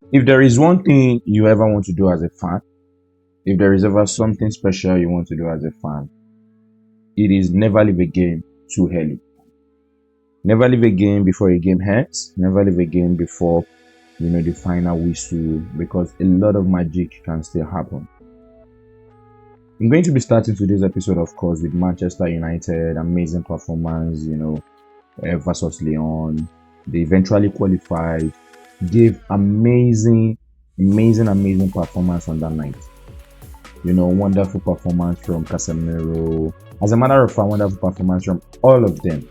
If there is one thing you ever want to do as a fan, if there is ever something special you want to do as a fan, it is never leave a game too early. Never leave a game before a game ends. Never leave a game before, the final whistle, because a lot of magic can still happen. I'm going to be starting today's episode, of course, with Manchester United, amazing performance, versus Lyon. They eventually qualified, gave amazing performance on that night. Wonderful performance from Casemiro. As a matter of fact, wonderful performance from all of them.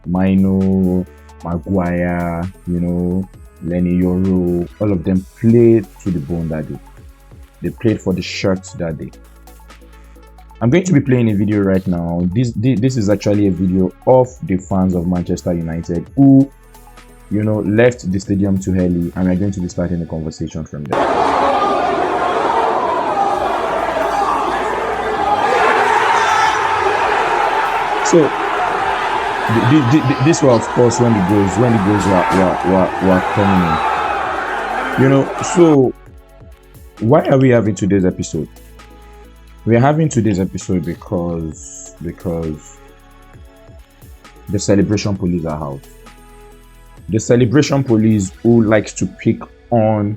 Mino, Maguire, Lenny Yoro, all of them played to the bone that day. They played for the shirts that day. I'm going to be playing a video right now. This is actually a video of the fans of Manchester United who, left the stadium too early, and we're going to be starting the conversation from there. So this was, of course, when the goals were coming in. So why are we having today's episode? We are having today's episode because the celebration police are out. The celebration police who likes to pick on,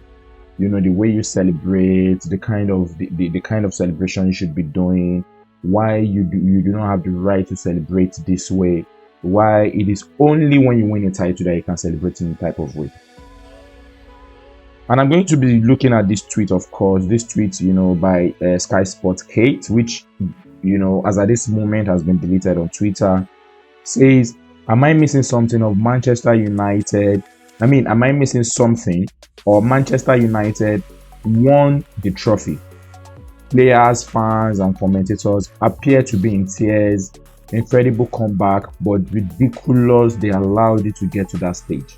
the way you celebrate, the kind of celebration you should be doing, why you do not have the right to celebrate this way, why it is only when you win a title that you can celebrate in a type of way. And I'm going to be looking at this tweet, of course, by Sky Sports Kate, which, as at this moment has been deleted on Twitter, says, am I missing something of Manchester United? Am I missing something, or Manchester United won the trophy? Players, fans, and commentators appear to be in tears. Incredible comeback, but ridiculous they allowed it to get to that stage.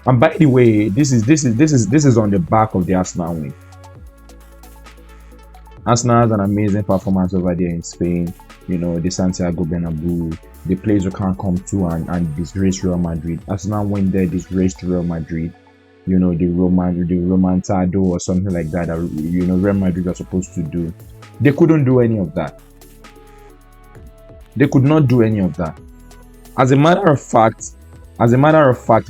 And by the way, this is on the back of the Arsenal win. Arsenal has an amazing performance over there in Spain. The Santiago Bernabeu, the place you can't come to and disgrace Real Madrid. Arsenal went there, disgraced Real Madrid. The Romantado or something like that. Real Madrid are supposed to do. They couldn't do any of that. They could not do any of that. As a matter of fact,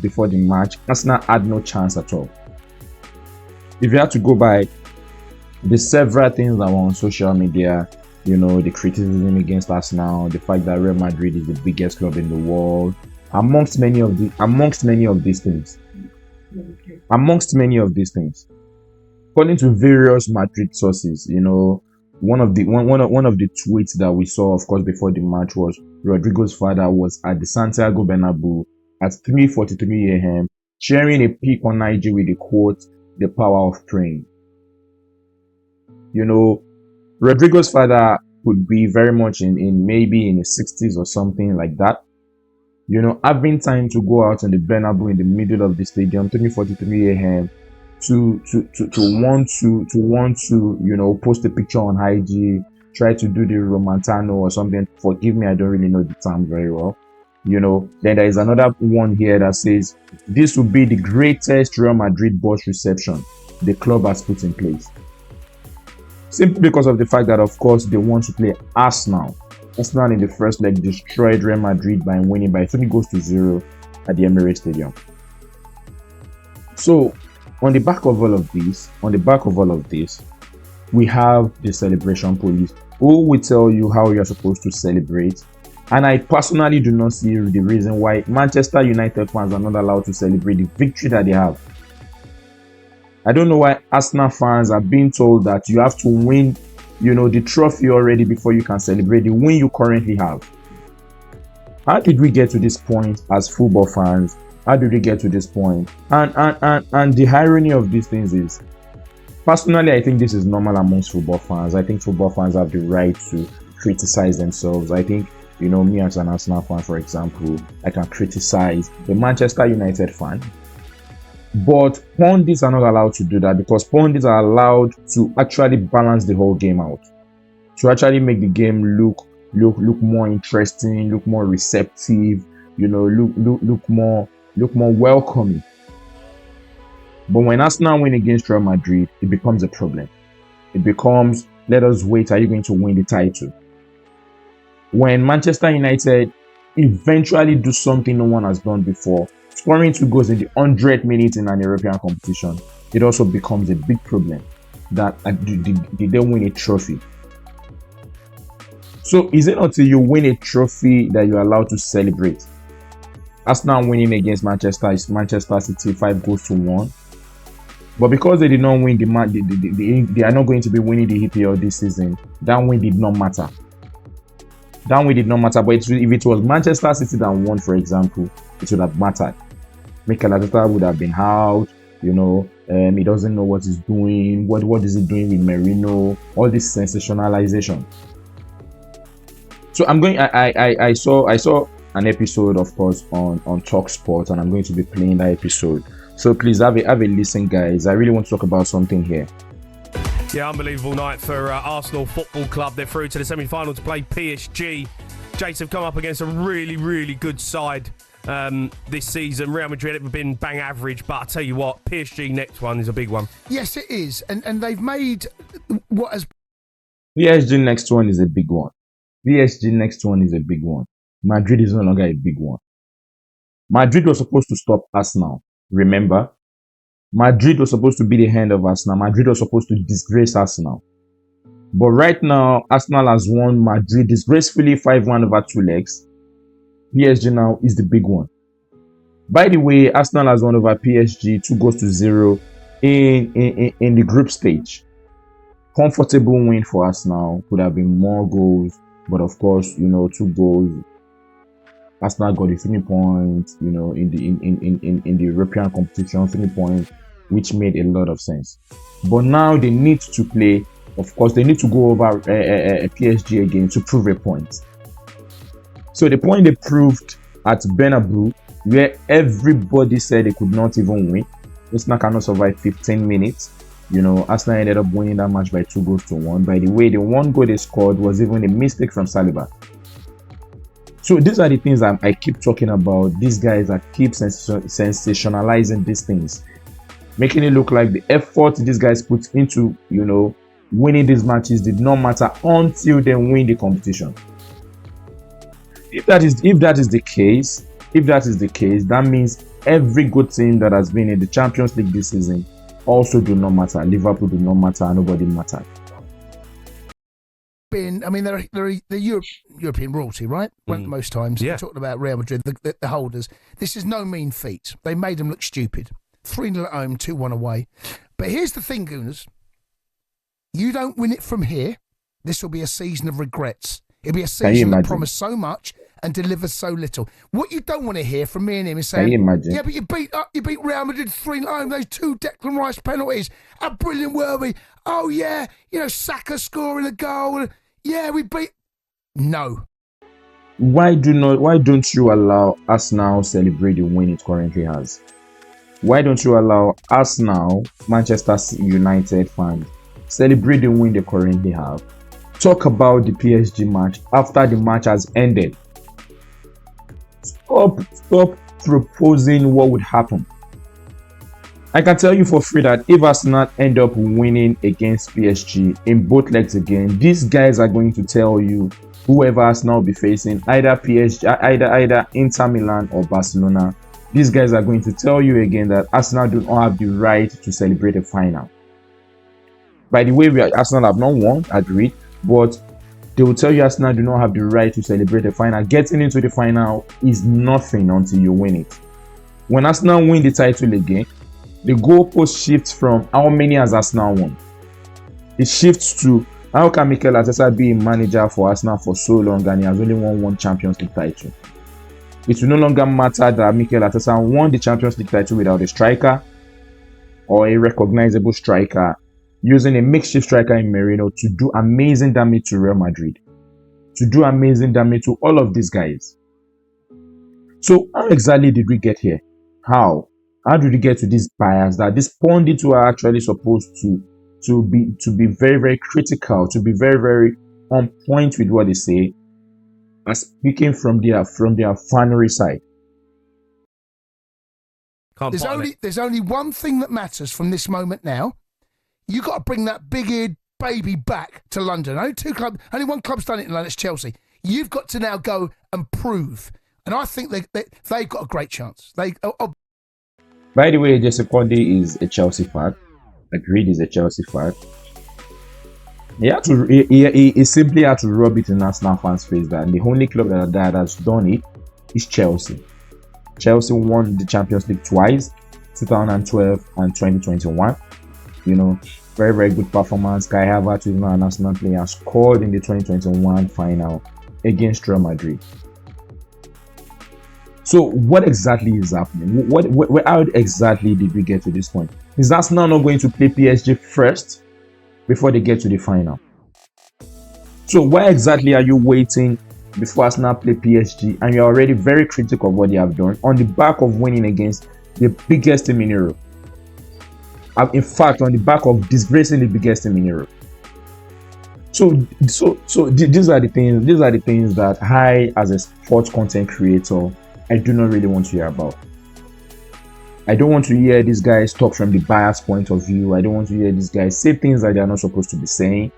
before the match, Arsenal had no chance at all. If you had to go by the several things that were on social media, the criticism against Arsenal, the fact that Real Madrid is the biggest club in the world, amongst many of these things. According to various Madrid sources, one of the tweets that we saw, of course, before the match was Rodrigo's father was at the Santiago Bernabeu at 3:43 a.m. sharing a pic on IG with the quote, "The power of praying." Rodrigo's father could be very much in maybe in his 60s or something like that. Having time to go out on the Bernabeu in the middle of the stadium, 3:43 a.m. to want to post a picture on IG, try to do the Romantano or something. Forgive me, I don't really know the term very well. Then there is another one here that says this will be the greatest Real Madrid boss reception the club has put in place. Simply because of the fact that, of course, they want to play Arsenal. Arsenal in the first leg destroyed Real Madrid by winning by 3-0 at the Emirates Stadium. So, on the back of all of this, we have the celebration police who will tell you how you are supposed to celebrate. And I personally do not see the reason why Manchester United fans are not allowed to celebrate the victory that they have. I don't know why Arsenal fans are being told that you have to win, the trophy already before you can celebrate the win you currently have. How did we get to this point as football fans? How did we get to this point? And the irony of these things is, personally, I think this is normal amongst football fans. I think football fans have the right to criticize themselves. I think, me as an Arsenal fan, for example, I can criticize the Manchester United fan. But pundits are not allowed to do that, because pundits are allowed to actually balance the whole game out, to actually make the game look more interesting, look more receptive, look more welcoming. But when Arsenal win against Real Madrid, it becomes a problem. It becomes, let us wait, are you going to win the title? When Manchester United eventually do something no one has done before, scoring 2 goals in the 100th minute in an European competition, it also becomes a big problem that did they win a trophy? So is it until you win a trophy that you're allowed to celebrate? Arsenal winning against Manchester City 5-1, but because they did not win the match, they are not going to be winning the EPL this season. That win did not matter. But if it was Manchester City that won, for example, it would have mattered. Mikel Arteta would have been out. He doesn't know what he's doing. What is he doing with Merino? All this sensationalization. So I saw an episode, of course, on Talk Sport, and I'm going to be playing that episode. So please have a listen, guys. I really want to talk about something here. Yeah, unbelievable night for Arsenal Football Club. They're through to the semi-final to play PSG. Jates have come up against a really, really good side this season. Real Madrid have been bang average, but I tell you what, PSG next one is a big one. Yes, it is, and they've made what has. PSG next one is a big one. Madrid is no longer a big one. Madrid was supposed to stop Arsenal. Remember? Madrid was supposed to be the hand of Arsenal. Madrid was supposed to disgrace Arsenal. But right now, Arsenal has won Madrid disgracefully 5-1 over 2 legs. PSG now is the big one. By the way, Arsenal has won over PSG 2-0 in the group stage. Comfortable win for Arsenal. Could have been more goals. But of course, 2 goals. Arsenal got the 3 points, in the European competition, 3 points, which made a lot of sense. But now they need to play. Of course, they need to go over PSG again to prove a point. So the point they proved at Bernabeu, where everybody said they could not even win. Arsenal cannot survive 15 minutes. Arsenal ended up winning that match by 2-1. By the way, the 1 goal they scored was even a mistake from Saliba. So these are the things I keep talking about. These guys that keep sensationalizing these things, making it look like the effort these guys put into, winning these matches did not matter until they win the competition. If that is the case, that means every good team that has been in the Champions League this season also do not matter. Liverpool do not matter. Nobody mattered. They're European royalty, right? Most times. Yeah. Talking about Real Madrid, the holders. This is no mean feat. They made them look stupid. 3-0 at home, 2-1 away. But here's the thing, Gooners. You don't win it from here, this will be a season of regrets. It'll be a season that promised so much and delivers so little. What you don't want to hear from me and him is saying, yeah, but you beat Real Madrid 3-0 at home, those 2 Declan Rice penalties. How brilliant were we? Oh, yeah, Saka scoring a goal. Yeah, we beat. No. Why don't you allow Arsenal celebrate the win it currently has? Why don't you allow Arsenal, Manchester United fans, celebrate the win they currently have? Talk about the PSG match after the match has ended. Stop proposing what would happen. I can tell you for free that if Arsenal end up winning against PSG in both legs again, these guys are going to tell you, whoever Arsenal will be facing, either PSG, either Inter Milan or Barcelona, these guys are going to tell you again that Arsenal do not have the right to celebrate a final. By the way, Arsenal have not won, agreed, but they will tell you Arsenal do not have the right to celebrate a final. Getting into the final is nothing until you win it. When Arsenal win the title again, the goalpost shifts from how many has Arsenal won. It shifts to how can Mikel Arteta be a manager for Arsenal for so long and he has only won 1 Champions League title. It will no longer matter that Mikel Arteta won the Champions League title without a striker or a recognizable striker, using a makeshift striker in Merino to do amazing damage to Real Madrid, to do amazing damage to all of these guys. So how exactly did we get here? How did we get to this bias that these pundits who are actually supposed to be very, very critical, to be very, very on point with what they say, are speaking from their fanery side? There's only one thing that matters from this moment now. You got to bring that big-eared baby back to London. Only one club's done it in London. It's Chelsea. You've got to now go and prove. And I think they've got a great chance. By the way, Jesse Pundit is a Chelsea fan. Agreed, is a Chelsea fan. He simply had to rub it in Arsenal fans' face that the only club that has done it is Chelsea. Chelsea won the Champions League twice, 2012 and 2021. Very, very good performance. Carragher, who is now an Arsenal player, scored in the 2021 final against Real Madrid. So what exactly is happening? How exactly did we get to this point? Is Arsenal not going to play PSG first before they get to the final? So why exactly are you waiting before Arsenal play PSG and you're already very critical of what they have done on the back of winning against the biggest team in Europe? In fact, on the back of disgracing the biggest team in Europe. So these are the things that I, as a sports content creator, I do not really want to hear about. I don't want to hear these guys talk from the biased point of view. I don't want to hear these guys say things that they are not supposed to be saying.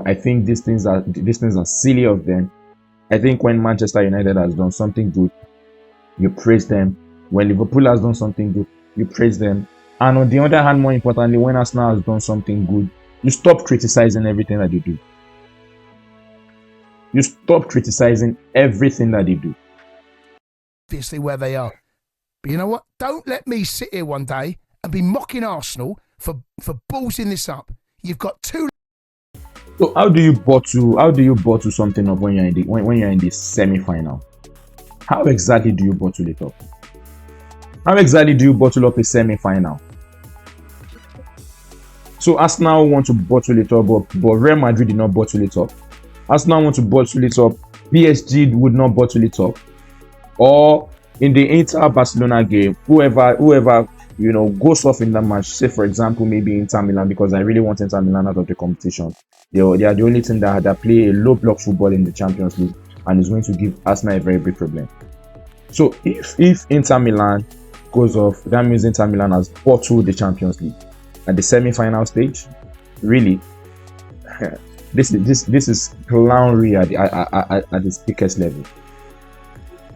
I think these things are silly of them. I think when Manchester United has done something good, you praise them. When Liverpool has done something good, you praise them. And on the other hand, more importantly, when Arsenal has done something good, you stop criticizing everything that they do. You stop criticizing everything that they do. Obviously where they are. But you know what? Don't let me sit here one day and be mocking Arsenal for ballsing this up. You've got two. So how do you bottle something up when you're in the semi-final? How exactly do you bottle it up? How exactly do you bottle up a semi-final? So Arsenal want to bottle it up, but Real Madrid did not bottle it up. Arsenal want to bottle it up. PSG would not bottle it up. Or in the Inter-Barcelona game, whoever goes off in that match, say for example maybe Inter Milan, because I really want Inter Milan out of the competition. They are the only team that play a low block football in the Champions League and is going to give Arsenal a very big problem. So if Inter Milan goes off, that means Inter Milan has bottled the Champions League at the semi-final stage. Really, this is clownery at its thickest level.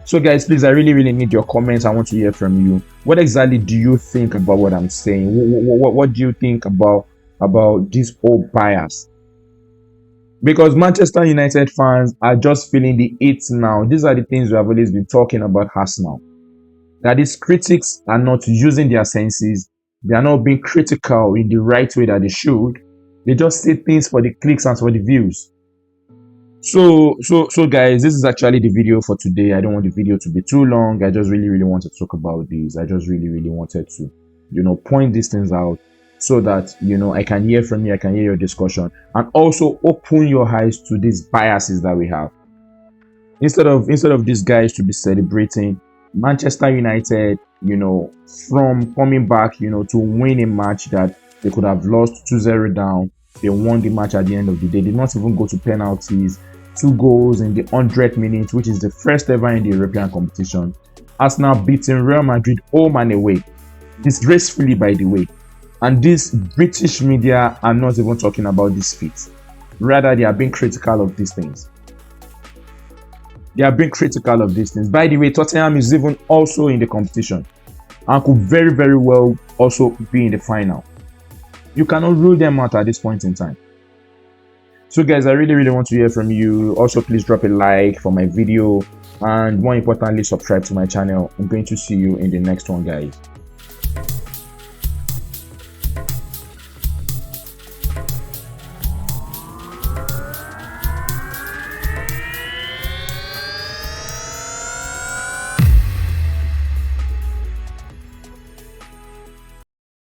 So guys, please, I really need your comments. I want to hear from you. What exactly do you think about what I'm saying? What do you think about this whole bias? Because Manchester United fans are just feeling the heat now. These are the things we have always been talking about Arsenal. That these critics are not using their senses. They are not being critical in the right way that they should. They just say things for the clicks and for the views. So guys, this is actually the video for today. I don't want the video to be too long. I just really wanted to talk about this. I just really wanted to, point these things out so that, I can hear from you, I can hear your discussion, and also open your eyes to these biases that we have. Instead of these guys to be celebrating Manchester United, from coming back, to win a match that they could have lost 2-0 down. They won the match at the end of the day. They did not even go to penalties. 2 goals in the 100th minute, which is the first ever in the European competition. Arsenal beating Real Madrid home and away, disgracefully, by the way. And these British media are not even talking about this feat. Rather, they are being critical of these things. By the way, Tottenham is even also in the competition and could very, very well also be in the final. You cannot rule them out at this point in time. So guys, I really want to hear from you. Also, please drop a like for my video, and more importantly, subscribe to my channel. I'm going to see you in the next one, guys.